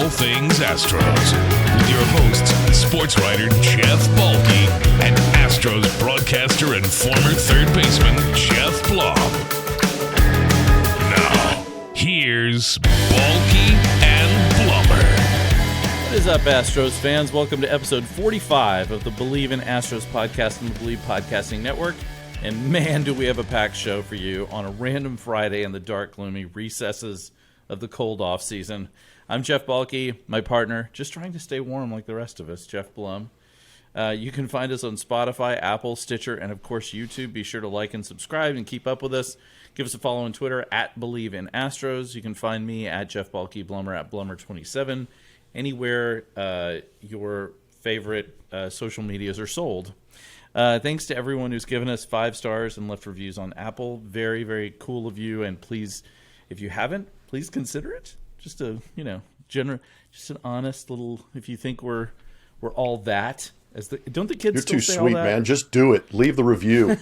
all things Astros with your hosts, sports writer Jeff Balke and Astros broadcaster and former third baseman Jeff Blum. Now, here's Balke and Blummer. What is up, Astros fans? Welcome to episode 45 of the Believe in Astros podcast and the Believe Podcasting Network. And man, do we have a packed show for you on a random Friday in the dark, gloomy recesses of the cold off season. I'm Jeff Balke, my partner, just trying to stay warm like the rest of us, Jeff Blum. You can find us on Spotify, Apple, Stitcher, and of course YouTube. Be sure to like and subscribe and keep up with us. Give us a follow on Twitter at Believe in Astros. You can find me at Jeff Balke, Blummer at Blummer27, anywhere your favorite social medias are sold. Thanks to everyone who's given us 5 stars and left reviews on Apple. Very, very cool of you. And please, if you haven't, please consider it. Just a, just an honest little. If you think we're all that, don't the kids? You're still too say sweet, all that? man. Just do it. Leave the review.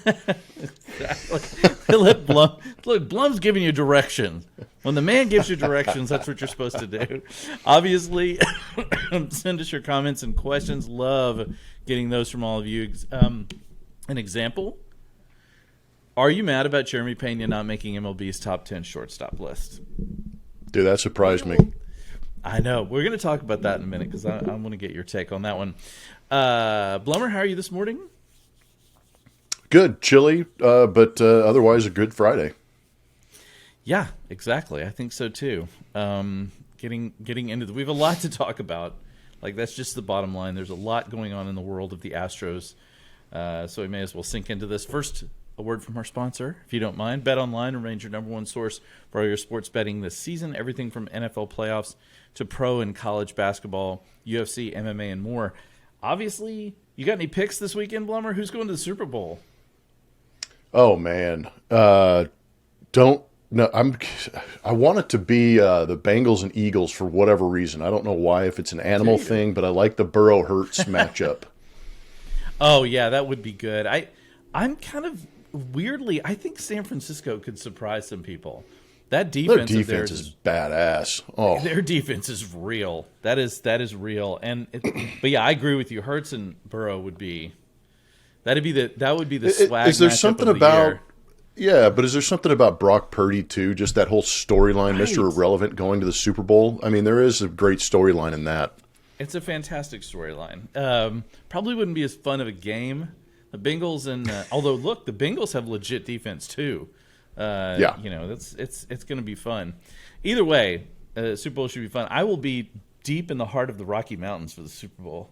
Exactly. Let Blum. Look, Blum's giving you directions. When the man gives you directions, that's what you're supposed to do. Obviously, send us your comments and questions. Love getting those from all of you. An example: are you mad about Jeremy Peña not making MLB's top 10 shortstop list? Dude, that surprised me. I know. We're going to talk about that in a minute because I want to get your take on that one. Blummer, how are you this morning? Good. Chilly, but otherwise a good Friday. Yeah, exactly. I think so too. Getting into we have a lot to talk about. Like, that's just the bottom line. There's a lot going on in the world of the Astros. So we may as well sink into this. First, a word from our sponsor, if you don't mind. BetOnline remains your number one source for all your sports betting this season. Everything from NFL playoffs to pro and college basketball, UFC, MMA, and more. Obviously, you got any picks this weekend, Blummer? Who's going to the Super Bowl? Oh man, I want it to be the Bengals and Eagles for whatever reason. I don't know why, if it's an animal thing, but I like the Burrow-Hurts matchup. Oh yeah, that would be good. I'm kind of weirdly, I think San Francisco could surprise some people. That defense, Their defense is badass. Oh, their defense is real. That is real. But yeah, I agree with you. Hurts and Burrow would be that would be the swag. Is there matchup something of the about? year. Yeah, but is there something about Brock Purdy too? Just that whole storyline, Right. Mr. Irrelevant going to the Super Bowl. I mean, there is a great storyline in that. It's a fantastic storyline. Probably wouldn't be as fun of a game. The Bengals and although look, the Bengals have legit defense too. Yeah, it's going to be fun. Either way, Super Bowl should be fun. I will be deep in the heart of the Rocky Mountains for the Super Bowl,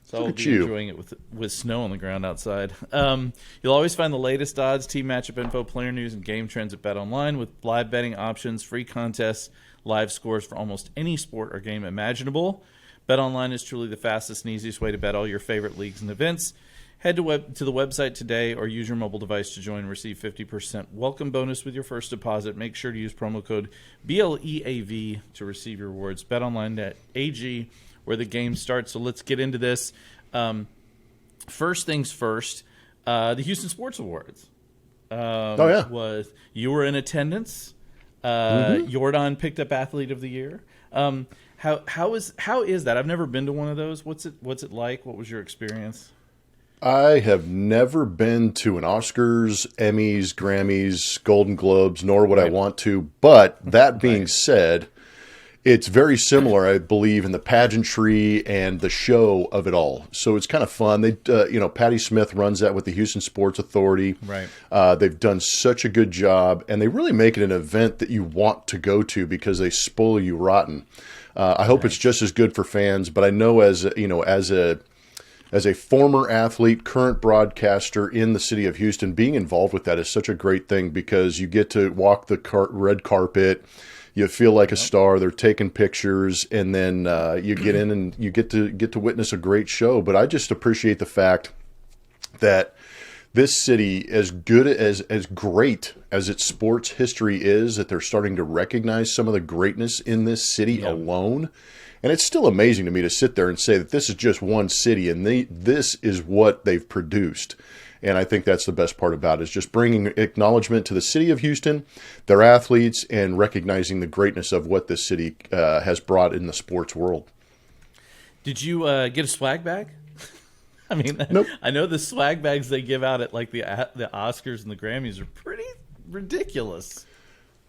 so I'll be enjoying it with snow on the ground outside. You'll always find the latest odds, team matchup info, player news, and game trends at BetOnline with live betting options, free contests, live scores for almost any sport or game imaginable. BetOnline is truly the fastest and easiest way to bet all your favorite leagues and events. Head to the website today or use your mobile device to join and receive 50% welcome bonus with your first deposit. Make sure to use promo code BLEAV to receive your rewards. BetOnline.ag, where the game starts. So let's get into this. First things first, the Houston Sports Awards. You were in attendance. Jordan picked up Athlete of the Year. How is that? I've never been to one of those. What's it like? What was your experience? I have never been to an Oscars, Emmys, Grammys, Golden Globes, nor would I want to. But that being said, it's very similar, I believe, in the pageantry and the show of it all. So it's kind of fun. They, Patti Smith runs that with the Houston Sports Authority. Right. They've done such a good job, and they really make it an event that you want to go to because they spoil you rotten. I hope it's just as good for fans, but I know as a former athlete, current broadcaster in the city of Houston, being involved with that is such a great thing because you get to walk the red carpet, you feel like a star. They're taking pictures, and then you get in and you get to witness a great show. But I just appreciate the fact that this city, as good as great as its sports history is, that they're starting to recognize some of the greatness in this city alone. And it's still amazing to me to sit there and say that this is just one city and this is what they've produced. And I think that's the best part about it, is just bringing acknowledgement to the city of Houston, their athletes, and recognizing the greatness of what this city has brought in the sports world. Did you get a swag bag? I mean, Nope. I know the swag bags they give out at like the Oscars and the Grammys are pretty ridiculous.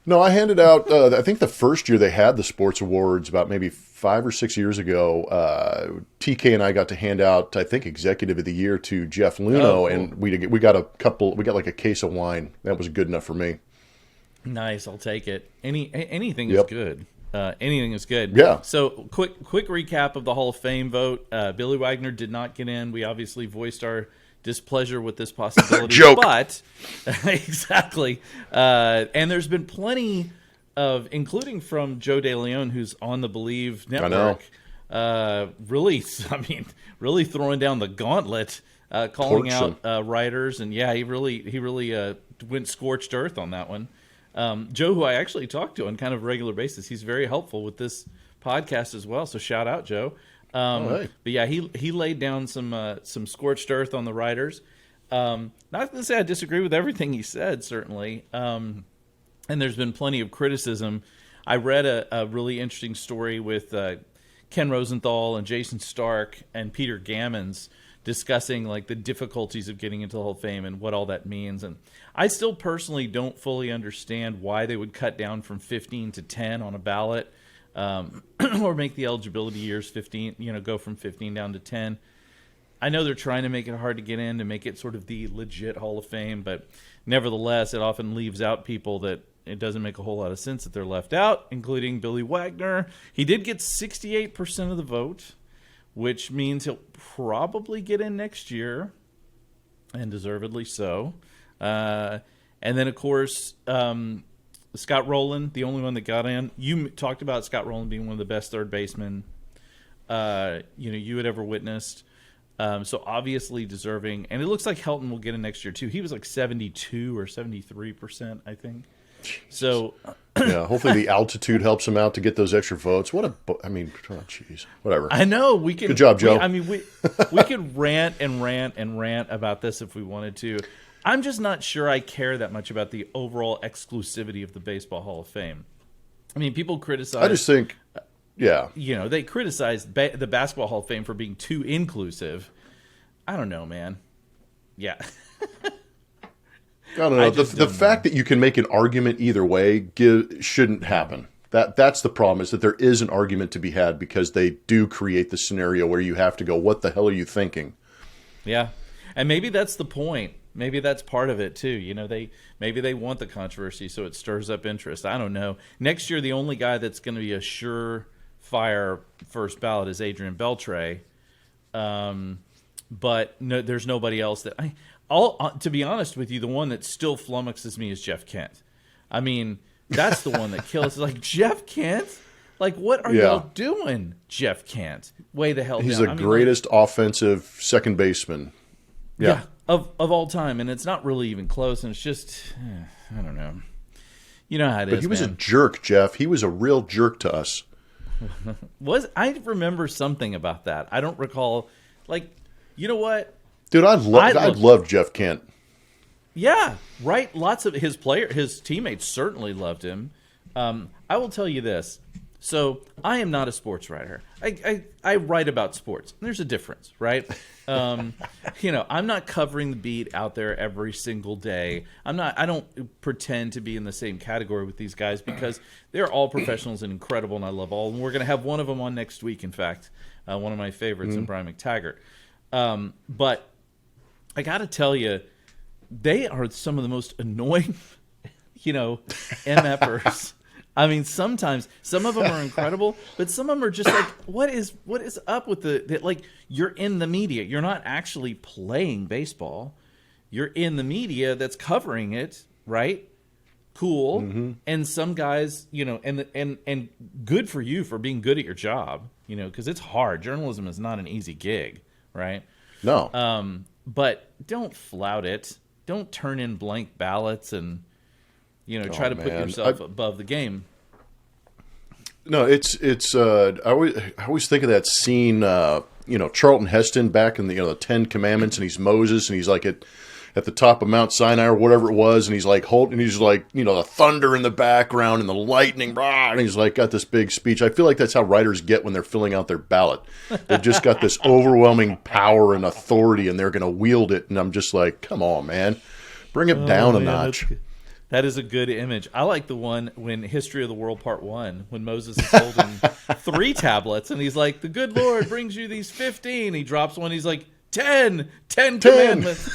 No, I handed out, I think the first year they had the sports awards, about maybe 5 or 6 years ago, TK and I got to hand out, I think, Executive of the Year to Jeff Luno, cool. and we got like a case of wine. That was good enough for me. Nice, I'll take it. Anything is Yep. good. Anything is good. Yeah. So quick recap of the Hall of Fame vote. Billy Wagner did not get in. We obviously voiced our displeasure with this possibility. Joke. But exactly. And there's been plenty of, including from Joe DeLeon, who's on the Believe network. Really throwing down the gauntlet, calling Torch out writers, and yeah, he really went scorched earth on that one. Joe, who I actually talk to on kind of a regular basis, he's very helpful with this podcast as well. So shout out, Joe. Right. But yeah, he laid down some scorched earth on the writers. Not to say I disagree with everything he said, certainly. And there's been plenty of criticism. I read a really interesting story with Ken Rosenthal and Jason Stark and Peter Gammons discussing like the difficulties of getting into the Hall of Fame and what all that means. And I still personally don't fully understand why they would cut down from 15 to 10 on a ballot, or make the eligibility years 15, go from 15 down to 10. I know they're trying to make it hard to get in, to make it sort of the legit Hall of Fame, but nevertheless, it often leaves out people that it doesn't make a whole lot of sense that they're left out, including Billy Wagner. He did get 68% of the vote, which means he'll probably get in next year, and deservedly so. And then, of course, Scott Rowland, the only one that got in. You talked about Scott Rowland being one of the best third basemen you had ever witnessed. So obviously deserving. And it looks like Helton will get in next year, too. He was like 72 or 73%, I think. So yeah, hopefully the altitude helps him out to get those extra votes. Jeez, whatever. I know we can. Good job, Joe. We could rant and rant and rant about this if we wanted to. I'm just not sure I care that much about the overall exclusivity of the Baseball Hall of Fame. I mean, people criticize. I just think, yeah, they criticize the Basketball Hall of Fame for being too inclusive. I don't know, man. Yeah. I don't know. The fact that you can make an argument either way shouldn't happen. That's the problem, is that there is an argument to be had, because they do create the scenario where you have to go, what the hell are you thinking? Yeah. And maybe that's the point. Maybe that's part of it too. Maybe they want the controversy so it stirs up interest. I don't know. Next year, the only guy that's going to be a surefire first ballot is Adrian Beltre. But no, there's nobody else that to be honest with you, the one that still flummoxes me is Jeff Kent. I mean, that's the one that kills. It's like, Jeff Kent? Like, what are y'all doing, Jeff Kent? Way the hell down. He's the greatest offensive second baseman. Yeah. Of all time, and it's not really even close, and it's just, I don't know. You know how it is, But he was man. a jerk, Jeff. He was a real jerk to us. I remember something about that. I don't recall. Like, you know what? Dude, I loved Jeff Kent. Yeah, right. Lots of his teammates certainly loved him. I will tell you this. So I am not a sports writer. I write about sports. There's a difference, right? I'm not covering the beat out there every single day. I don't pretend to be in the same category with these guys, because they're all professionals and incredible, and I love all. And we're going to have one of them on next week, in fact, one of my favorites, and Brian McTaggart. But I got to tell you, they are some of the most annoying, MFers. I mean, sometimes some of them are incredible, but some of them are just like, what is up with like, you're in the media. You're not actually playing baseball. You're in the media that's covering it, right? Cool. Mm-hmm. And some guys, and good for you for being good at your job, because it's hard. Journalism is not an easy gig, right? No. But don't flout it. Don't turn in blank ballots and try to put yourself above the game. No, it's. I always think of that scene. Charlton Heston back in the 10 Commandments, and he's Moses, and he's like at at the top of Mount Sinai or whatever it was, and he's like holding, he's like, the thunder in the background and the lightning, and he's like got this big speech. I feel like that's how writers get when they're filling out their ballot. They've just got this overwhelming power and authority, and they're going to wield it. And I'm just like, come on, man, bring it down a notch. That is a good image. I like the one when History of the World Part 1, when Moses is holding 3 tablets, and he's like, the good Lord brings you these 15. He drops one, he's like, 10 commandments.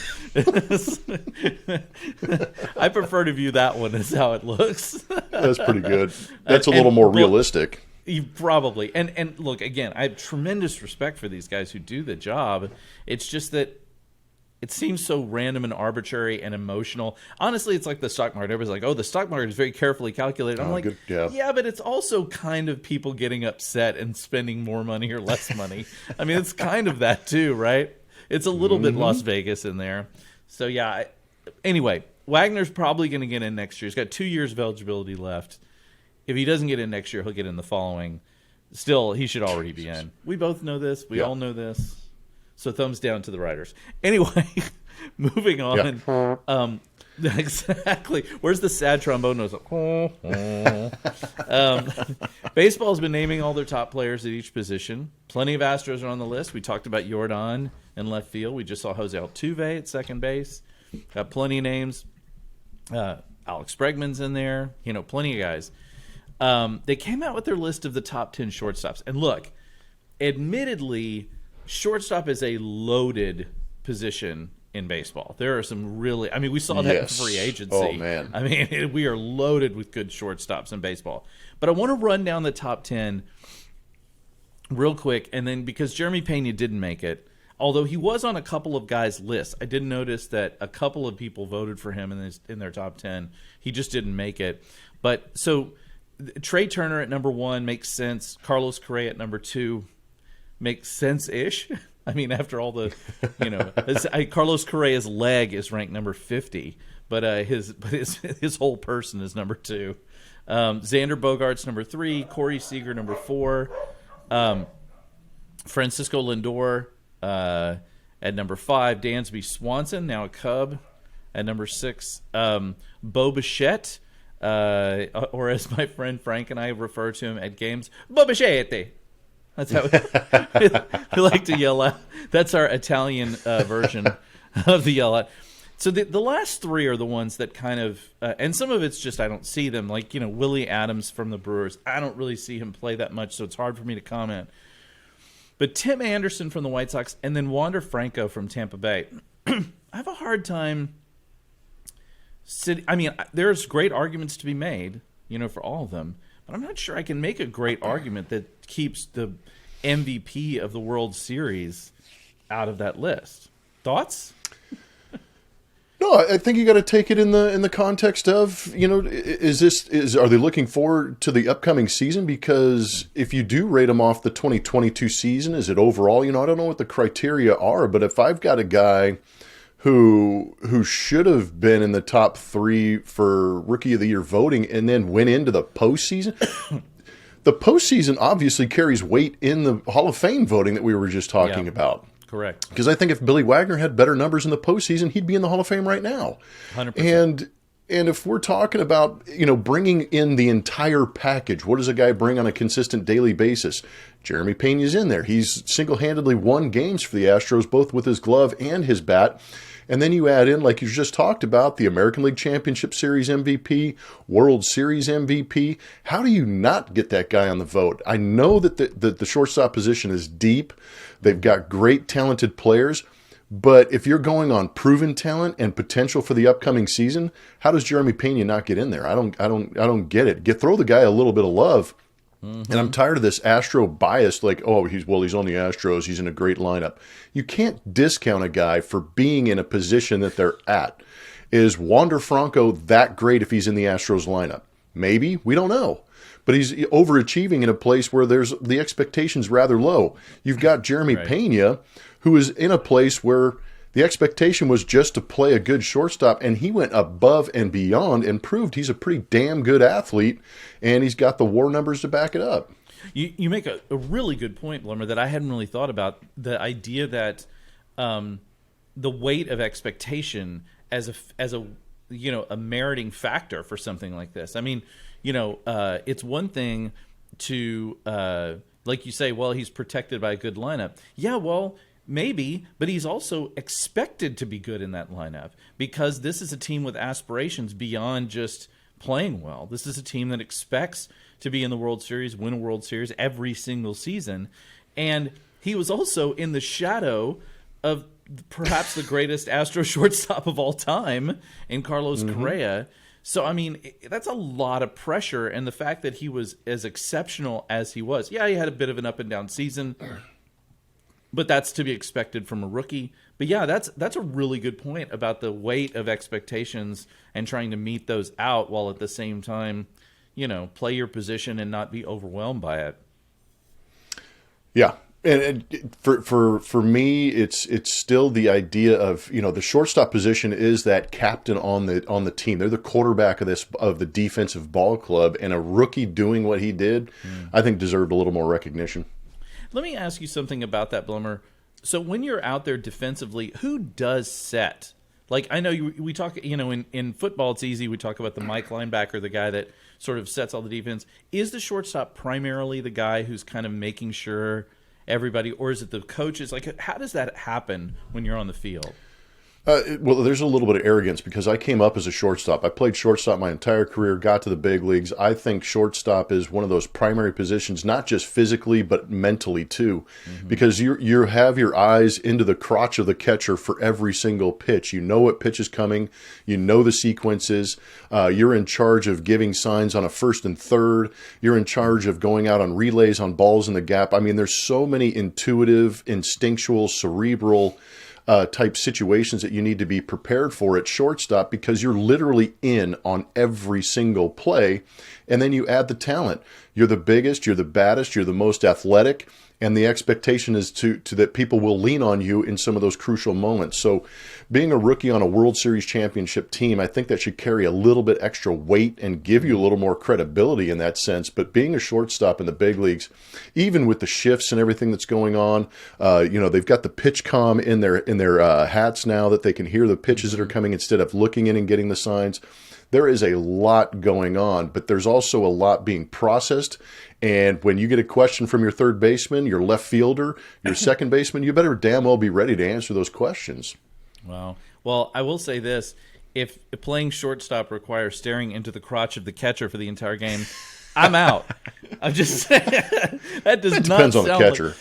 I prefer to view that one as how it looks. That's pretty good. That's a little more realistic. Probably. And look, again, I have tremendous respect for these guys who do the job. It's just that it seems so random and arbitrary and emotional. Honestly, it's like the stock market. Everybody's like, oh, the stock market is very carefully calculated. I'm like, good. Yeah, but it's also kind of people getting upset and spending more money or less money. I mean, it's kind of that too, right? It's a little bit Las Vegas in there. So, yeah. Anyway, Wagner's probably going to get in next year. He's got 2 years of eligibility left. If he doesn't get in next year, he'll get in the following. Still, he should already be in. We both know this. We all know this. So thumbs down to the writers. Anyway, moving on. Yeah. Exactly. Where's the sad trombone noise? Baseball's been naming all their top players at each position. Plenty of Astros are on the list. We talked about Jordan in left field. We just saw Jose Altuve at second base. Got plenty of names. Alex Bregman's in there. Plenty of guys. They came out with their list of the top 10 shortstops. And look, admittedly, shortstop is a loaded position in baseball. There are some really, we saw that in free agency. Oh, man. We are loaded with good shortstops in baseball. But I want to run down the top 10 real quick. And then because Jeremy Peña didn't make it, although he was on a couple of guys' lists, I did notice that a couple of people voted for him in their top 10. He just didn't make it. But so Trey Turner at number 1 makes sense. Carlos Correa at number 2 makes sense-ish. After all the, Carlos Correa's leg is ranked number 50, but his whole person is number 2. Xander Bogaerts number 3, Corey Seager number 4, Francisco Lindor at number 5, Dansby Swanson, now a Cub, at number 6, Bo Bichette, or as my friend Frank and I refer to him at games, Bo Bichette. That's how we like to yell out. That's our Italian version of the yell out. So the last 3 are the ones that kind of, and some of it's just I don't see them. Like, Willie Adams from the Brewers. I don't really see him play that much, so it's hard for me to comment. But Tim Anderson from the White Sox and then Wander Franco from Tampa Bay. I have a hard time. There's great arguments to be made, for all of them. But I'm not sure I can make a great argument that keeps the MVP of the World Series out of that list. Thoughts? No, I think you got to take it in the context of, are they looking forward to the upcoming season? Because if you do rate them off the 2022 season, is it overall? I don't know what the criteria are, but if I've got a guy who should have been in the top 3 for Rookie of the Year voting and then went into the postseason. The postseason obviously carries weight in the Hall of Fame voting that we were just talking about. Correct. Because I think if Billy Wagner had better numbers in the postseason, he'd be in the Hall of Fame right now. 100%. And if we're talking about, bringing in the entire package, what does a guy bring on a consistent daily basis? Jeremy Peña's in there. He's single-handedly won games for the Astros, both with his glove and his bat. And then you add in, like you just talked about, the American League Championship Series MVP, World Series MVP. How do you not get that guy on the vote? I know that the shortstop position is deep. They've got great, talented players. But if you're going on proven talent and potential for the upcoming season, how does Jeremy Peña not get in there? I don't get it. Throw the guy a little bit of love. Mm-hmm. And I'm tired of this Astro bias, like, he's on the Astros, he's in a great lineup. You can't discount a guy for being in a position that they're at. Is Wander Franco that great if he's in the Astros lineup? Maybe. We don't know. But he's overachieving in a place where the expectation's rather low. You've got Jeremy Peña, who is in a place where the expectation was just to play a good shortstop, and he went above and beyond and proved he's a pretty damn good athlete, and he's got the WAR numbers to back it up. You make a really good point, Blummer, that I hadn't really thought about. The idea that the weight of expectation as a a meriting factor for something like this. I mean, it's one thing to like you say, well, he's protected by a good lineup. Yeah, well, maybe, but he's also expected to be good in that lineup because this is a team with aspirations beyond just playing well. This is a team that expects to be in the World Series, win a World Series every single season. And he was also in the shadow of perhaps the greatest Astro shortstop of all time in Carlos Correa. So, I mean, that's a lot of pressure. And the fact that he was as exceptional as he was, yeah, he had a bit of an up and down season, but that's to be expected from a rookie. But yeah, that's a really good point about the weight of expectations and trying to meet those out while at the same time, play your position and not be overwhelmed by it. Yeah. And for me, it's still the idea of, the shortstop position is that captain on the team. They're the quarterback of the defensive ball club, and a rookie doing what he did, I think deserved a little more recognition. Let me ask you something about that, Blummer. So when you're out there defensively, who does set? Like, I know we talk, in football it's easy. We talk about the Mike linebacker, the guy that sort of sets all the defense. Is the shortstop primarily the guy who's kind of making sure everybody, or is it the coaches? Like, how does that happen when you're on the field? Well, there's a little bit of arrogance because I came up as a shortstop. I played shortstop my entire career, got to the big leagues. I think shortstop is one of those primary positions, not just physically, but mentally too, because you have your eyes into the crotch of the catcher for every single pitch. You know what pitch is coming. You know the sequences. You're in charge of giving signs on a first and third. You're in charge of going out on relays on balls in the gap. I mean, there's so many intuitive, instinctual, cerebral type situations that you need to be prepared for at shortstop because you're literally in on every single play. And then you add the talent. You're the biggest, you're the baddest, you're the most athletic, and the expectation is to that people will lean on you in some of those crucial moments. So being a rookie on a World Series championship team, I think that should carry a little bit extra weight and give you a little more credibility in that sense. But being a shortstop in the big leagues, even with the shifts and everything that's going on, they've got the pitch comm in their hats now that they can hear the pitches that are coming instead of looking in and getting the signs. There is a lot going on, but there's also a lot being processed. And when you get a question from your third baseman, your left fielder, your second baseman, you better damn well be ready to answer those questions. Wow. Well, I will say this. If playing shortstop requires staring into the crotch of the catcher for the entire game, I'm out. I'm just saying. That does not depends on the catcher.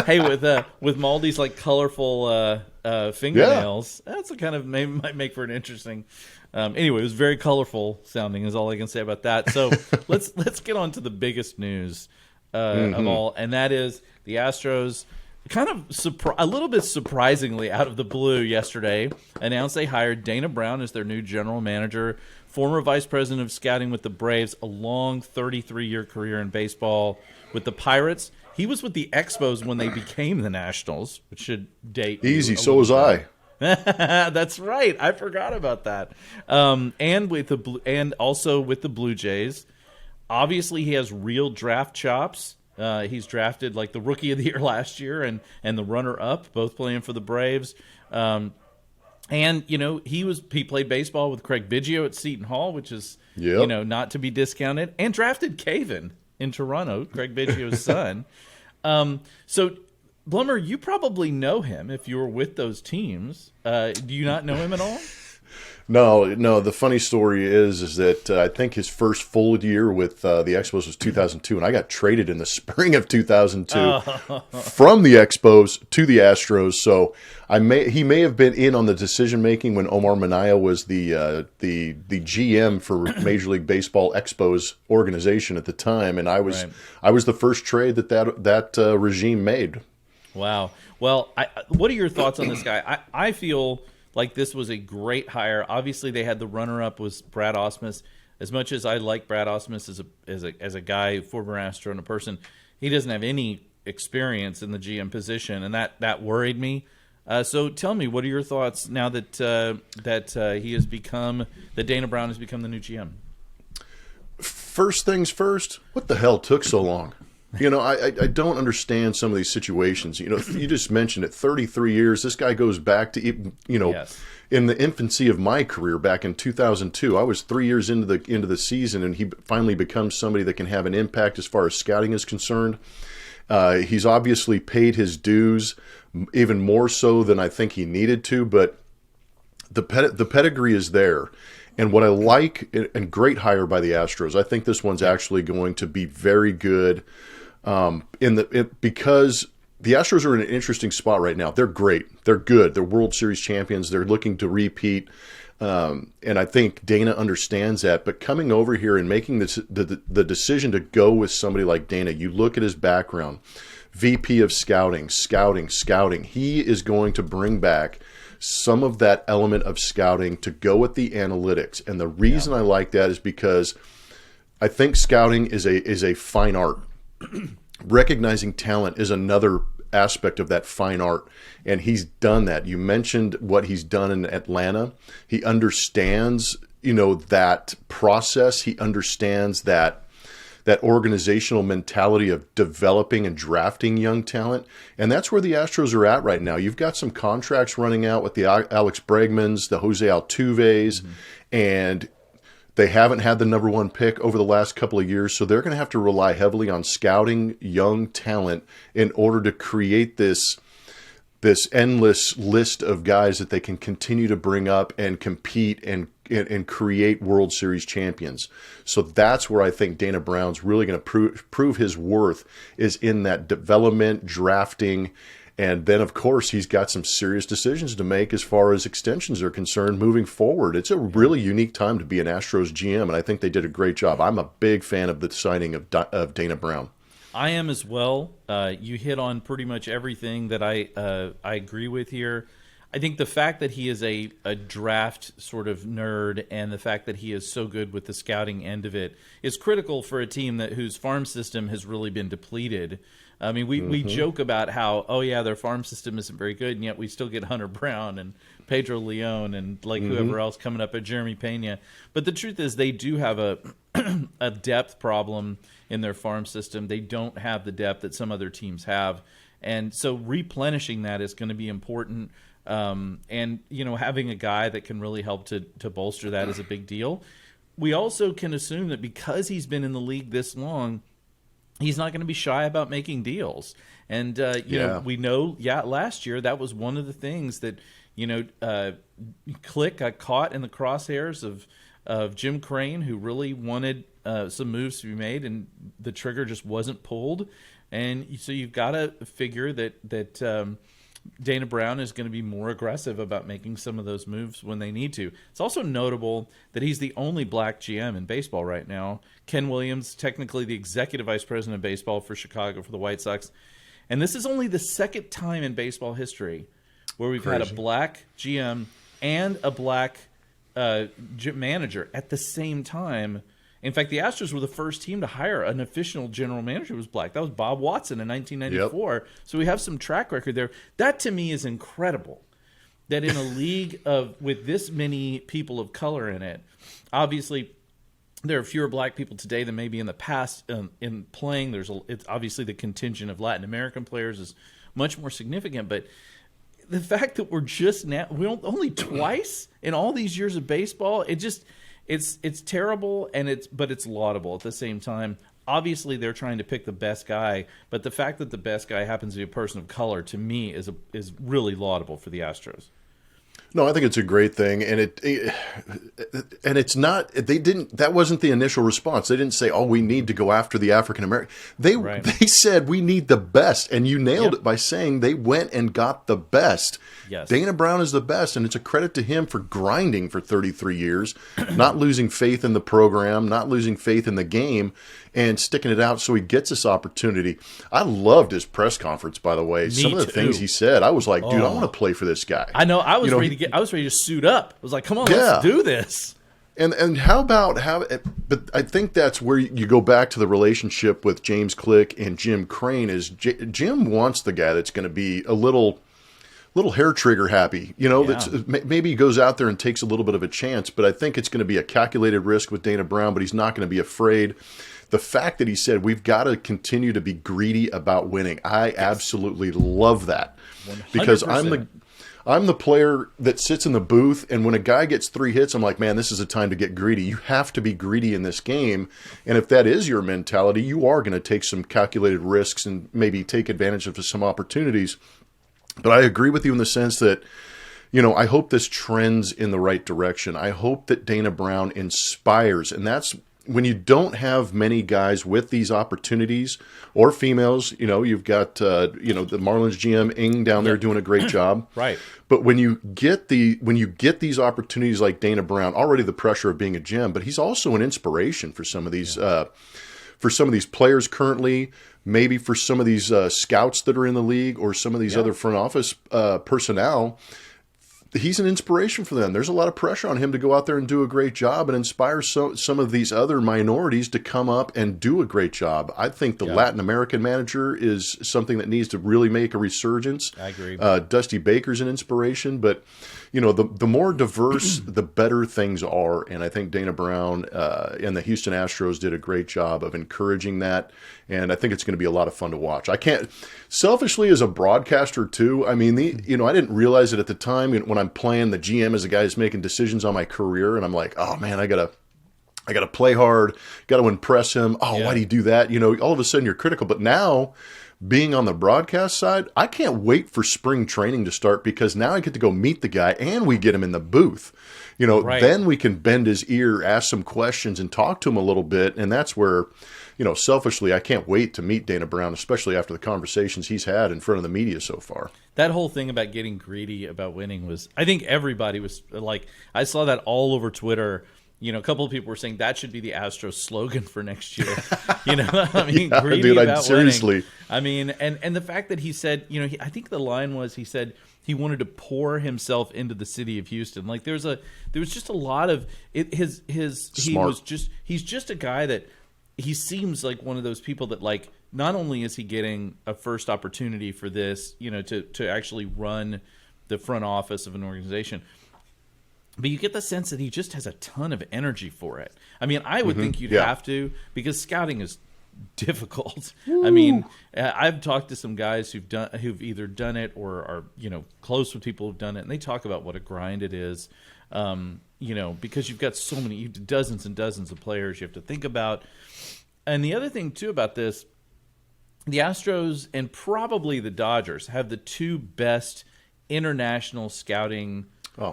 Hey, with Maldy's like colorful fingernails, that's a kind of might make for an interesting. Anyway, it was very colorful sounding. Is all I can say about that. So let's get on to the biggest news of all, and that is the Astros. Kind of a little bit surprisingly out of the blue yesterday, announced they hired Dana Brown as their new general manager, former vice president of scouting with the Braves, a long 33-year career in baseball with the Pirates. He was with the Expos when they became the Nationals, which should date easy. So was I. That's right. I forgot about that. And also with the Blue Jays. Obviously, he has real draft chops. He's drafted like the Rookie of the Year last year and the runner-up, both playing for the Braves. And he played baseball with Craig Biggio at Seton Hall, which is not to be discounted, and drafted Caven in Toronto, Craig Biggio's son. So, Blummer, you probably know him if you were with those teams. Do you not know him at all? No. The funny story is that I think his first full year with the Expos was 2002, and I got traded in the spring of 2002 from the Expos to the Astros. So he may have been in on the decision making when Omar Minaya was the GM for Major League Baseball Expos organization at the time, and I was the first trade that regime made. Wow. Well, what are your thoughts on this guy? I feel like this was a great hire. Obviously, they had the runner-up was Brad Ausmus. As much as I like Brad Ausmus as a guy, former Astro and a person, he doesn't have any experience in the GM position, and that worried me. So tell me, what are your thoughts now that Dana Brown has become the new GM? First things first, what the hell took so long? I don't understand some of these situations. You just mentioned it, 33 years. This guy goes back to, Yes. in the infancy of my career back in 2002. I was 3 years into the season, and he finally becomes somebody that can have an impact as far as scouting is concerned. He's obviously paid his dues, even more so than I think he needed to, but the pedigree is there. And what I like, and great hire by the Astros, I think this one's actually going to be very good because the Astros are in an interesting spot right now. They're great. They're good. They're World Series champions. They're looking to repeat. And I think Dana understands that. But coming over here and making the decision to go with somebody like Dana, you look at his background, VP of scouting. He is going to bring back some of that element of scouting to go with the analytics. And the reason I like that is because I think scouting is a fine art. Recognizing talent is another aspect of that fine art, and he's done that. You mentioned what he's done in Atlanta. He understands, that process. He understands that organizational mentality of developing and drafting young talent. And that's where the Astros are at right now. You've got some contracts running out with the Alex Bregmans, the Jose Altuves, and they haven't had the number one pick over the last couple of years, so they're going to have to rely heavily on scouting young talent in order to create this endless list of guys that they can continue to bring up and compete and create World Series champions. So that's where I think Dana Brown's really going to prove his worth, is in that development, drafting. And then, of course, he's got some serious decisions to make as far as extensions are concerned moving forward. It's a really unique time to be an Astros GM, and I think they did a great job. I'm a big fan of the signing of Dana Brown. I am as well. You hit on pretty much everything that I agree with here. I think the fact that he is a draft sort of nerd, and the fact that he is so good with the scouting end of it, is critical for a team whose farm system has really been depleted. I mean, we joke about how, their farm system isn't very good, and yet we still get Hunter Brown and Pedro Leon and whoever else coming up at Jeremy Peña. But the truth is, they do have a depth problem in their farm system. They don't have the depth that some other teams have. And so replenishing that is going to be important. And having a guy that can really help to bolster that is a big deal. We also can assume that because he's been in the league this long, he's not going to be shy about making deals. And, we know, last year that was one of the things that, Click got caught in the crosshairs of Jim Crane, who really wanted some moves to be made, and the trigger just wasn't pulled. And so you've got to figure that Dana Brown is going to be more aggressive about making some of those moves when they need to. It's also notable that he's the only black GM in baseball right now. Ken Williams, technically the executive vice president of baseball for Chicago for the White Sox. And this is only the second time in baseball history where we've had a black GM and a black manager at the same time. In fact, the Astros were the first team to hire an official general manager who was black. That was Bob Watson in 1994. Yep. So we have some track record there. That, to me, is incredible. That in a league with this many people of color in it, obviously there are fewer black people today than maybe in the past in playing. It's obviously the contingent of Latin American players is much more significant, but the fact that we're only twice in all these years of baseball, it's terrible, but it's laudable at the same time. Obviously, they're trying to pick the best guy, but the fact that the best guy happens to be a person of color, to me, is really laudable for the Astros. No, I think it's a great thing, and it's not. They didn't. That wasn't the initial response. They didn't say, "Oh, we need to go after the African American." They said we need the best, and you nailed it by saying they went and got the best. Yes. Dana Brown is the best, and it's a credit to him for grinding for 33 years, not losing faith in the program, not losing faith in the game, and sticking it out so he gets this opportunity. I loved his press conference, by the way. Some of the things he said, I was like, dude, I want to play for this guy. I know. I was ready to suit up. I was like, come on, let's do this. And how about but I think that's where you go back to the relationship with James Click and Jim Crane. Is Jim wants the guy that's going to be a little little hair trigger happy. You know, Yeah. maybe he goes out there and takes a little bit of a chance, but I think it's going to be a calculated risk with Dana Brown, but he's not going to be afraid. The fact that he said we've got to continue to be greedy about winning, I absolutely love that. 100%. Because I'm the player that sits in the booth, and when a guy gets 3 hits, I'm like, man, this is a time to get greedy. You have to be greedy in this game, and if that is your mentality, you are going to take some calculated risks and maybe take advantage of some opportunities. But I agree with you in the sense that, you know, I hope this trends in the right direction. I hope that Dana Brown inspires, and that's when you don't have many guys with these opportunities, or females. You know, you've got the Marlins GM Ing down there doing a great job. Right. But when you get these opportunities like Dana Brown, already the pressure of being a GM, but he's also an inspiration for some of these players currently. Maybe for some of these scouts that are in the league, or some of these other front office personnel. He's an inspiration for them. There's a lot of pressure on him to go out there and do a great job and inspire some of these other minorities to come up and do a great job. I think the Latin American manager is something that needs to really make a resurgence. I agree. Dusty Baker's an inspiration, but you know, the more diverse, the better things are. And I think Dana Brown and the Houston Astros did a great job of encouraging that. And I think it's going to be a lot of fun to watch. I can't, selfishly as a broadcaster too, I mean, I didn't realize it at the time when I'm playing, the GM is a guy who's making decisions on my career. And I'm like, oh man, I got to play hard, got to impress him. Oh, why'd he do that? You know, all of a sudden you're critical. But now, being on the broadcast side, I can't wait for spring training to start, because now I get to go meet the guy and we get him in the booth. You know, then we can bend his ear, ask some questions, and talk to him a little bit. And that's where, you know, selfishly, I can't wait to meet Dana Brown, especially after the conversations he's had in front of the media so far. That whole thing about getting greedy about winning was, I think everybody was like, I saw that all over Twitter. You know, a couple of people were saying that should be the Astros slogan for next year. You know, I mean, greedy about seriously. winning. I mean, and the fact that he said, you know, I think the line was, he said he wanted to pour himself into the city of Houston. Like there was just a lot of it. He's just a guy that, he seems like one of those people that, like, not only is he getting a first opportunity for this, you know, to actually run the front office of an organization, but you get the sense that he just has a ton of energy for it. I mean, I would think you'd have to, because scouting is difficult. I mean, I've talked to some guys who've either done it or are, you know, close with people who've done it, and they talk about what a grind it is. You know, because you've got so many, dozens and dozens of players you have to think about. And the other thing too about this, the Astros and probably the Dodgers have the two best international scouting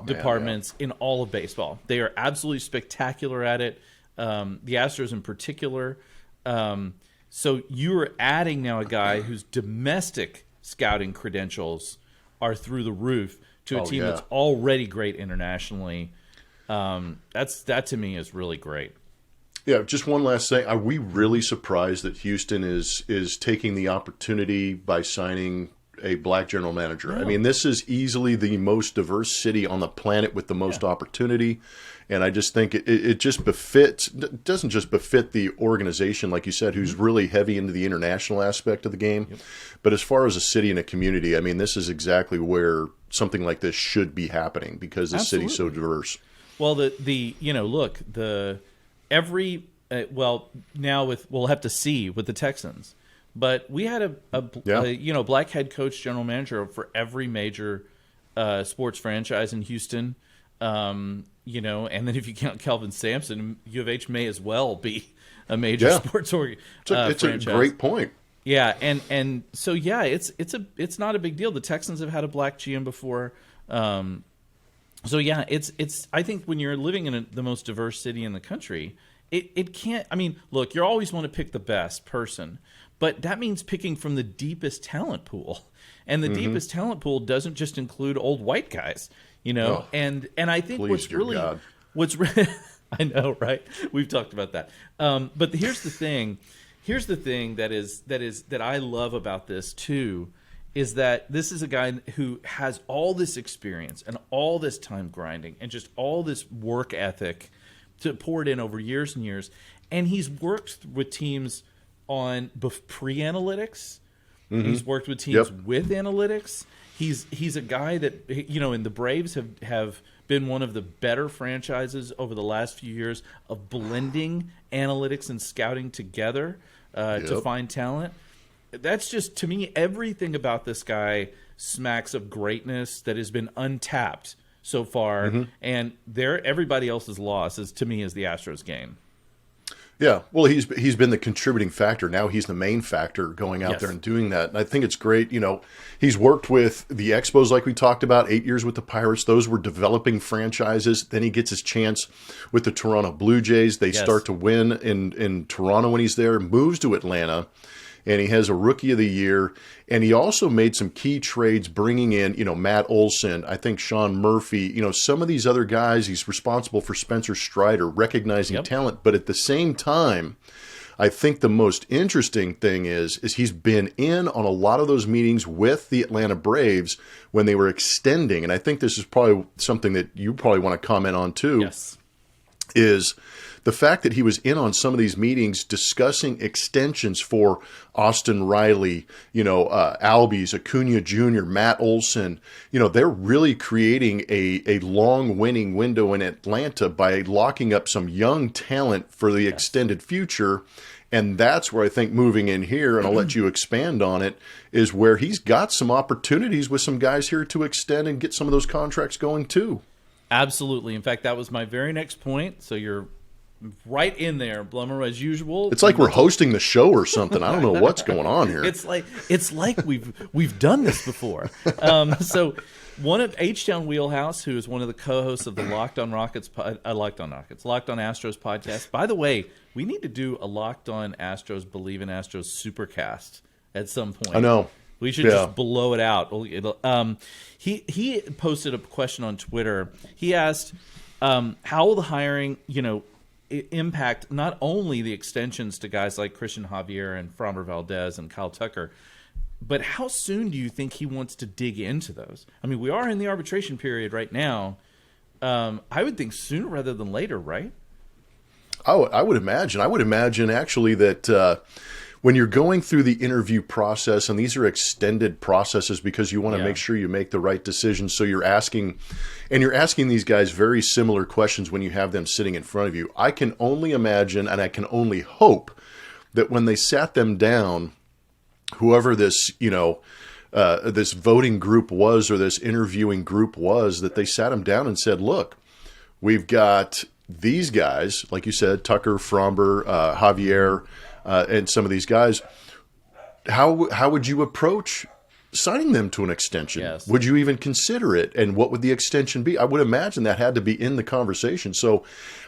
departments in all of baseball. They are absolutely spectacular at it. The Astros in particular. So you're adding now a guy whose domestic scouting credentials are through the roof to a team that's already great internationally. That to me is really great. Yeah, just one last thing. Are we really surprised that Houston is taking the opportunity by signing a black general manager? No. I mean, this is easily the most diverse city on the planet with the most opportunity. And I just think it just doesn't just befit the organization, like you said, who's really heavy into the international aspect of the game. Yep. But as far as a city and a community, I mean, this is exactly where something like this should be happening, because the city's so diverse. Well, we'll have to see with the Texans, but we had a black head coach, general manager for every major sports franchise in Houston. You know, and then if you count Kelvin Sampson, U of H may as well be a major sports franchise. It's a great point. Yeah, and so it's not a big deal. The Texans have had a black GM before. So yeah, it's. I think when you're living in the most diverse city in the country, it can't. I mean, look, you always want to pick the best person, but that means picking from the deepest talent pool, and the deepest talent pool doesn't just include old white guys, you know. And I think I know, right? We've talked about that. But here's the thing. Here's the thing that I love about this too. Is that this is a guy who has all this experience and all this time grinding and just all this work ethic to pour it in over years and years. And he's worked with teams on pre-analytics. He's worked with teams with analytics. he's a guy that, and the Braves have been one of the better franchises over the last few years of blending analytics and scouting together to find talent. That's just, to me, everything about this guy smacks of greatness that has been untapped so far, and everybody else's loss is, to me, is the Astros gain. Yeah, well, he's been the contributing factor. Now he's the main factor going out there and doing that. And I think it's great. He's worked with the Expos like we talked about, 8 years with the Pirates. Those were developing franchises. Then he gets his chance with the Toronto Blue Jays. They start to win in Toronto when he's there, moves to Atlanta, and he has a Rookie of the Year. And he also made some key trades, bringing in, Matt Olson, I think Sean Murphy, some of these other guys. He's responsible for Spencer Strider, recognizing talent. But at the same time, I think the most interesting thing is he's been in on a lot of those meetings with the Atlanta Braves when they were extending. And I think this is probably something that you probably want to comment on too. Yes. Is the fact that he was in on some of these meetings discussing extensions for Austin Riley, Albies, Acuna Jr., Matt Olson. They're really creating a long winning window in Atlanta by locking up some young talent for the extended future. And that's where I think moving in here, and I'll let you expand on it, is where he's got some opportunities with some guys here to extend and get some of those contracts going too. Absolutely. In fact, that was my very next point. So you're right in there, Blummer, as usual. It's like we're hosting the show or something. I don't know what's going on here. It's like we've done this before. So one of H-Town Wheelhouse, who is one of the co-hosts of the Locked on Astros podcast. By the way, we need to do a Locked on Astros, Believe in Astros supercast at some point. I know. We should just blow it out. He posted a question on Twitter. He asked, how will the hiring, impact not only the extensions to guys like Christian Javier and Framber Valdez and Kyle Tucker, but how soon do you think he wants to dig into those? I mean, we are in the arbitration period right now. I would think sooner rather than later, right? I would imagine. I would imagine actually that when you're going through the interview process, and these are extended processes because you want to make sure you make the right decision. So you're asking these guys very similar questions when you have them sitting in front of you. I can only imagine, and I can only hope that when they sat them down, whoever this, this voting group was, or this interviewing group was, that they sat them down and said, look, we've got these guys, like you said, Tucker, Framber, Javier, and some of these guys. How would you approach signing them to an extension? Yes. Would you even consider it? And what would the extension be? I would imagine that had to be in the conversation. So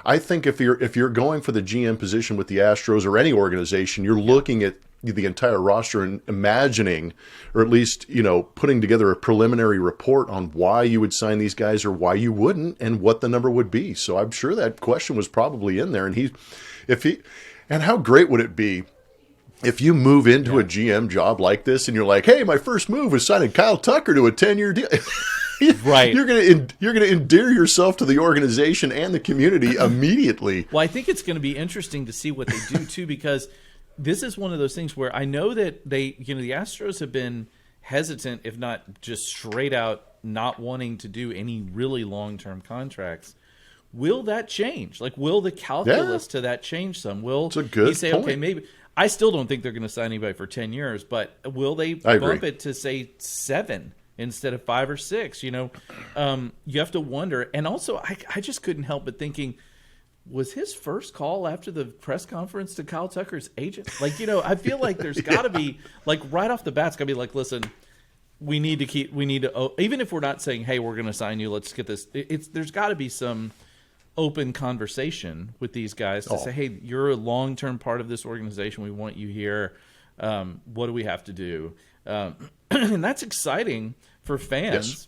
I think if you're going for the GM position with the Astros or any organization, you're looking at the entire roster and imagining, or at least, putting together a preliminary report on why you would sign these guys or why you wouldn't, and what the number would be. So I'm sure that question was probably in there. And how great would it be if you move into a GM job like this and you're like, hey, my first move was signing Kyle Tucker to a 10-year deal. Right. You're gonna endear yourself to the organization and the community immediately. Well, I think it's going to be interesting to see what they do too, because this is one of those things where I know that the Astros have been hesitant, if not just straight out not wanting to do any really long-term contracts. Will that change? Like, will the calculus to that change some? Will he say, point. okay, maybe I still don't think they're going to sign anybody for 10 years, but will they bump it to, say, 7 instead of 5 or 6? You have to wonder. And also, I just couldn't help but thinking, was his first call after the press conference to Kyle Tucker's agent? Like, I feel like there's got to be, like, right off the bat, it's got to be like, listen, we need to, even if we're not saying, hey, we're going to sign you, let's get this. There's got to be some open conversation with these guys to say, hey, you're a long-term part of this organization. We want you here. What do we have to do? And that's exciting for fans,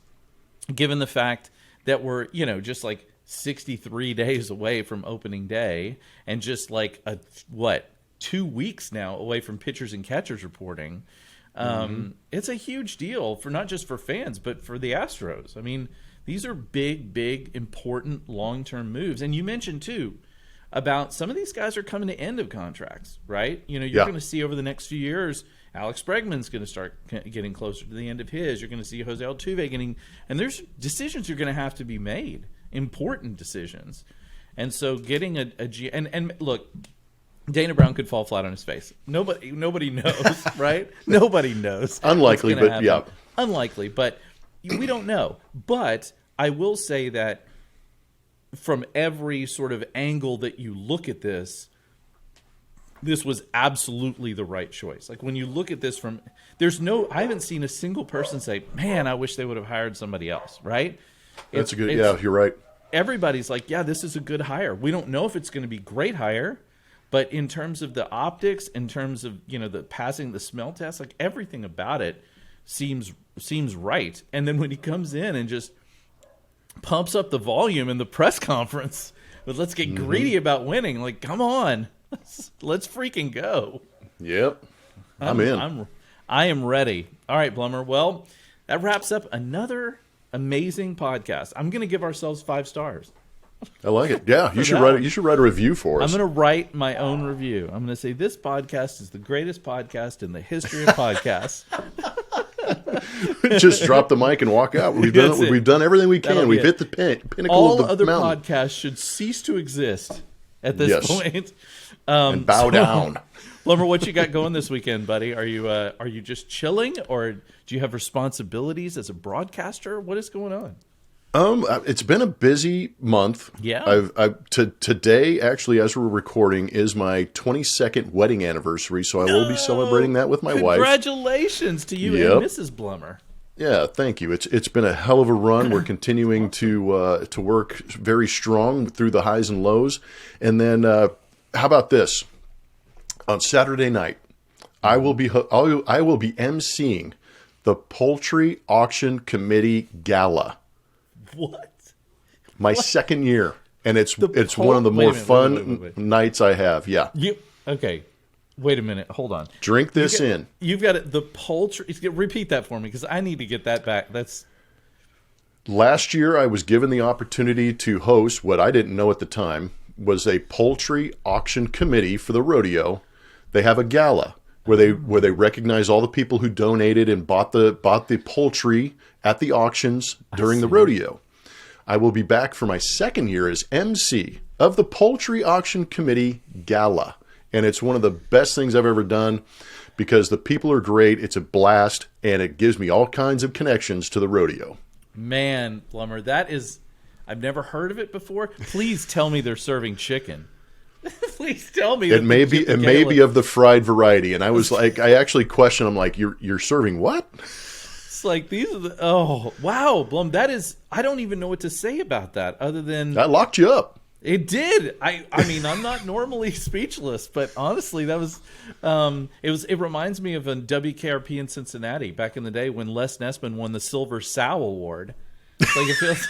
given the fact that we're, just like 63 days away from opening day, and just like 2 weeks now away from pitchers and catchers reporting. It's a huge deal for not just for fans, but for the Astros. I mean, these are big, important long-term moves. And you mentioned too about some of these guys are coming to end of contracts, right? You're going to see over the next few years Alex Bregman's going to start getting closer to the end of his. You're going to see Jose Altuve getting, and there's decisions you're going to have to be made, important decisions. And so getting and look, Dana Brown could fall flat on his face. Nobody knows, right? Nobody knows. Unlikely, but happen. Yeah. Unlikely, but we don't know. But I will say that from every sort of angle that you look at this was absolutely the right choice. Like when you look at this I haven't seen a single person say, man, I wish they would have hired somebody else, right? Yeah, you're right. Everybody's like, yeah, this is a good hire. We don't know if it's going to be a great hire, but in terms of the optics, in terms of, the passing the smell test, like everything about it seems right. And then when he comes in and just pumps up the volume in the press conference, but let's get greedy about winning. Like, come on, let's freaking go. Yep, I'm in. I am ready. All right, Blummer. Well, that wraps up another amazing podcast. I'm going to give ourselves 5 stars. I like it. Yeah, you should write a review for us. I'm going to write my own review. I'm going to say this podcast is the greatest podcast in the history of podcasts. Just drop the mic and walk out. We've done everything we can. We've hit the pinnacle All of the other mountain. Podcasts should cease to exist at this point. And bow down. Lumber, what you got going this weekend, buddy? Are you just chilling, or do you have responsibilities as a broadcaster? What is going on? It's been a busy month. Yeah. Today, actually, as we're recording, is my 22nd wedding anniversary, so I will be celebrating that with my wife. Congratulations to you and Mrs. Blummer. Yeah, thank you. It's been a hell of a run. We're continuing to work very strong through the highs and lows. And then, how about this? On Saturday night, I will be emceeing the Poultry Auction Committee Gala. What? My second year, and it's one of the more fun nights I have. Yeah. Okay. Wait a minute. Hold on. Drink this in. You've got it. The poultry. Repeat that for me because I need to get that back. Last year, I was given the opportunity to host what I didn't know at the time was a poultry auction committee for the rodeo. They have a gala where they recognize all the people who donated and bought the poultry at the auctions during the rodeo. I will be back for my second year as MC of the Poultry Auction Committee Gala. And it's one of the best things I've ever done because the people are great. It's a blast, and it gives me all kinds of connections to the rodeo. Man, Plummer, I've never heard of it before. Please tell me they're serving chicken. Please tell me. It may be of the fried variety. And I was like, I actually questioned. I'm like, you're serving what? Like these are wow, Blum, that is, I don't even know what to say about that other than that locked you up. It did. I mean, I'm not normally speechless, but honestly, that was it reminds me of a WKRP in Cincinnati back in the day when Les Nessman won the Silver Sow Award. Like it feels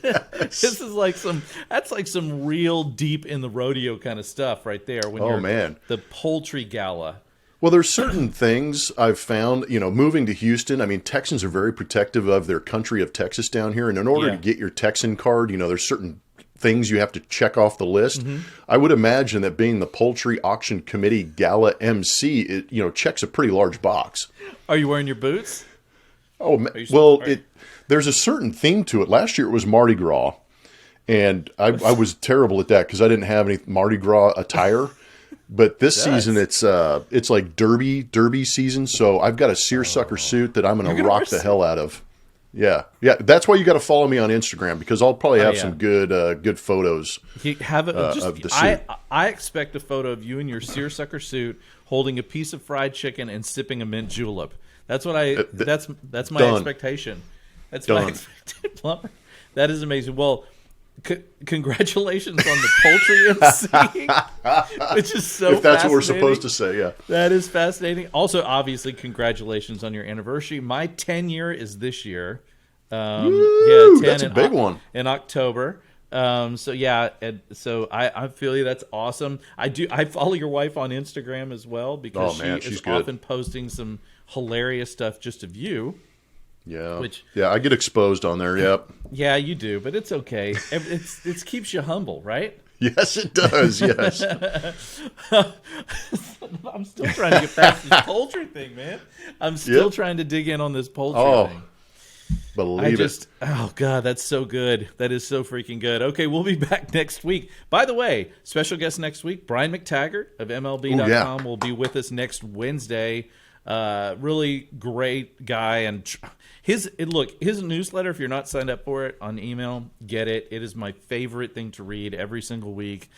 yes. This is like some real deep in the rodeo kind of stuff right there when you're the poultry gala. Well, there's certain things I've found, moving to Houston. I mean, Texans are very protective of their country of Texas down here. And in order to get your Texan card, there's certain things you have to check off the list. Mm-hmm. I would imagine that being the Poultry Auction Committee Gala MC, it, checks a pretty large box. Are you wearing your boots? Oh, well, there's a certain theme to it. Last year it was Mardi Gras. And I was terrible at that because I didn't have any Mardi Gras attire. But this season, it's like derby season. So I've got a seersucker suit that I'm going to rock the hell out of. Yeah. That's why you got to follow me on Instagram because I'll probably have some good photos. You have it, of the suit. I expect a photo of you in your seersucker suit holding a piece of fried chicken and sipping a mint julep. That's what that's my expectation. That's my expectation. That is amazing. Well. Congratulations on the poultry MC, which is so. If that's what we're supposed to say, yeah, that is fascinating. Also, obviously, congratulations on your anniversary. My 10-year is this year. Woo, 10 that's a big one in October. So I feel you. That's awesome. I follow your wife on Instagram as well because she's often posting some hilarious stuff just of you. Yeah, I get exposed on there. Yep. Yeah, you do, but it's okay. It keeps you humble, right? Yes, it does. Yes. I'm still trying to get past this poultry thing, man. I'm still trying to dig in on this poultry thing. Believe it. Oh, God, that's so good. That is so freaking good. Okay, we'll be back next week. By the way, special guest next week, Brian McTaggart of MLB.com will be with us next Wednesday. Really great guy. And his newsletter, if you're not signed up for it on email, get it. It is my favorite thing to read every single week.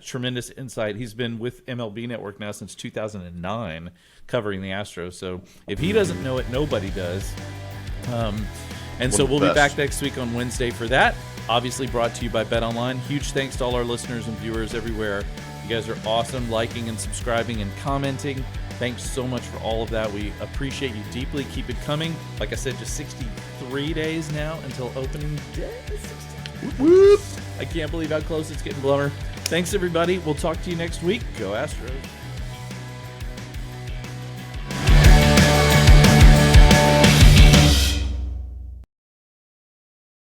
Tremendous insight. He's been with MLB Network now since 2009 covering the Astros. So if he doesn't know it, nobody does. So we'll be back next week on Wednesday for that. Obviously brought to you by BetOnline. Huge thanks to all our listeners and viewers everywhere. You guys are awesome, liking and subscribing and commenting. Thanks so much for all of that. We appreciate you deeply. Keep it coming. Like I said, just 63 days now until opening day. Whoop. I can't believe how close it's getting, Blummer. Thanks, everybody. We'll talk to you next week. Go Astros.